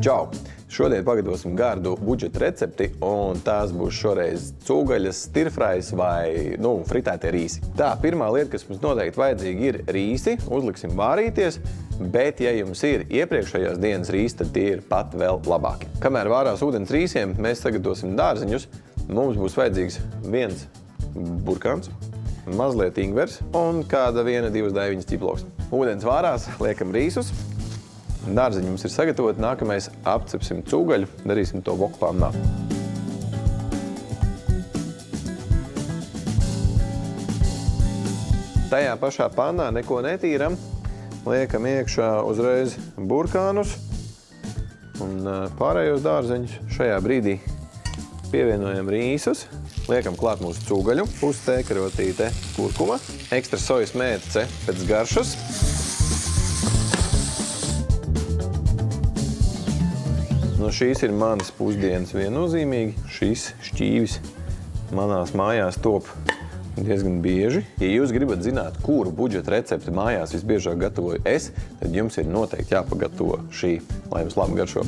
Čau! Šodien pagatavosim gardu budžeta recepti, un tās būs šoreiz cūgaļas, stirfrais vai, fritētie rīsi. Tā, pirmā lieta, kas mums noteikti vajadzīga, ir rīsi. Uzliksim vārīties, bet, ja jums ir iepriekšējās dienas rīsi, tad tie ir pat vēl labāki. Kamēr vārās ūdens rīsiem, mēs sagatavosim dārzeņus. Mums būs vajadzīgs viens burkāns, mazliet ingvers un kāda 1-2 daiviņas ķiploks. Ūdens vārās, liekam rīsus. Dārzeņi mums ir sagatavoti, nākamais apcepsim cūgaļu, darīsim to voku pannā. Tajā pašā pannā neko netīram, liekam iekšā uzreiz burkānus un pārējos dārzeņus. Šajā brīdī pievienojam rīsus, liekam klāt mūsu cūgaļu, pustēkarotīte kurkuma, ekstra sojas mērce pēc garšas. No šīs ir manas pusdienas viennozīmīgi. Šīs šķīvis manās mājās top diezgan bieži. Ja jūs gribat zināt, kuru budžeta recepti mājās visbiežāk gatavoju es, tad jums ir noteikti jāpagatavo šī, lai jums labi garšo.